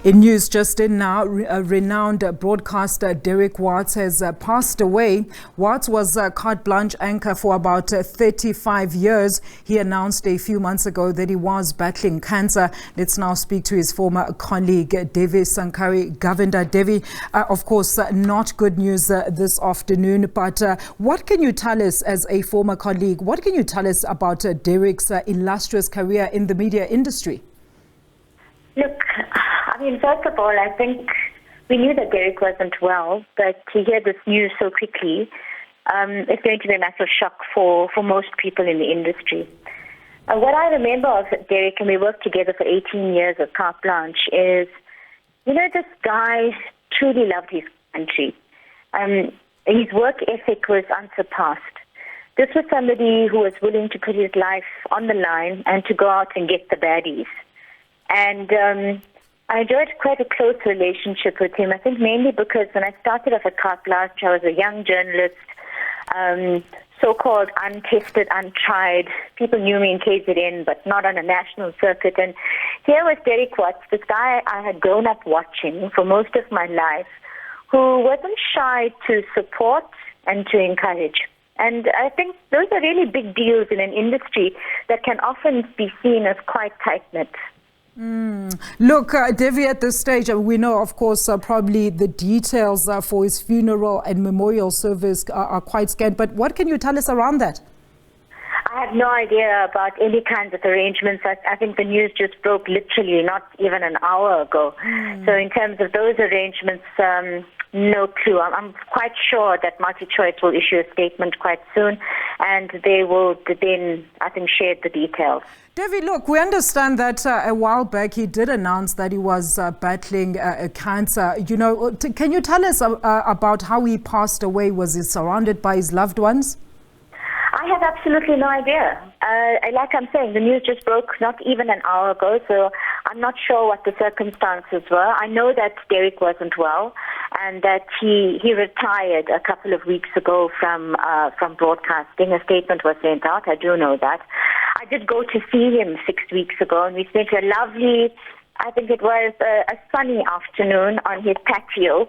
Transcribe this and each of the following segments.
In news just in now, renowned broadcaster Derek Watts has passed away. Watts was a carte blanche anchor for about 35 years. He announced a few months ago that he was battling cancer. Let's now speak to his former colleague, Devi Sankari. Governor Devi, of course, not good news this afternoon, but what can you tell us as a former colleague? What can you tell us about Derek's illustrious career in the media industry? Look, first of all, I think we knew that Derek wasn't well, but to hear this news so quickly is going to be a massive shock for most people in the industry. What I remember of Derek, and we worked together for 18 years at carte blanche, is, this guy truly loved his country. His work ethic was unsurpassed. This was somebody who was willing to put his life on the line and to go out and get the baddies. And I enjoyed quite a close relationship with him, I think mainly because when I started off at carte blanche, I was a young journalist, so-called untested, untried. People knew me in KZN, but not on a national circuit. And here was Derek Watts, this guy I had grown up watching for most of my life, who wasn't shy to support and to encourage. And I think those are really big deals in an industry that can often be seen as quite tight-knit. Look, Devi, at this stage, we know, of course, probably the details for his funeral and memorial service are quite scant. But what can you tell us around that? I have no idea about any kinds of arrangements. I think the news just broke literally not even an hour ago. So in terms of those arrangements, no clue. I'm quite sure that MultiChoice will issue a statement quite soon, and they will then, I think, share the details. Devi, look, we understand that a while back he did announce that he was battling cancer. Can you tell us about how he passed away? Was he surrounded by his loved ones? I have absolutely no idea. Like I'm saying, the news just broke not even an hour ago, so I'm not sure what the circumstances were. I know that Derek wasn't well and that he retired a couple of weeks ago from broadcasting. A statement was sent out. I do know that. I did go to see him 6 weeks ago, and we spent a lovely, I think it was a sunny afternoon on his patio,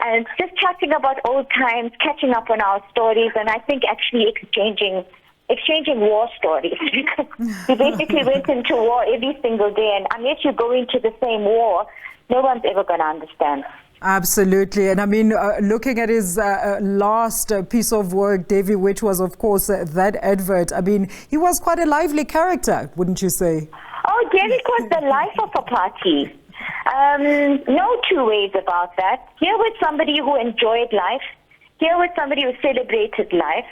and just chatting about old times, catching up on our stories, and I think actually exchanging war stories. Because we basically went into war every single day, and unless you go into the same war, no one's ever going to understand. Absolutely. And looking at his last piece of work, Devi, which was, of course, that advert, he was quite a lively character, wouldn't you say? Oh, Derek was the life of a party. No two ways about that. Here was somebody who enjoyed life. Here was somebody who celebrated life.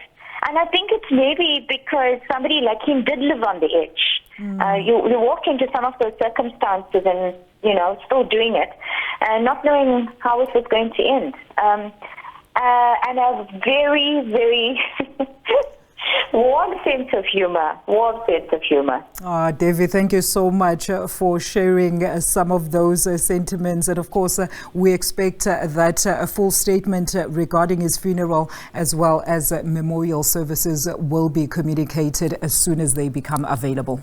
And I think it's maybe because somebody like him did live on the edge. You walk into some of those circumstances and, still doing it, and not knowing how it was going to end. And a very, very warm sense of humor. Devi, thank you so much for sharing some of those sentiments. And of course, we expect that a full statement regarding his funeral as well as memorial services will be communicated as soon as they become available.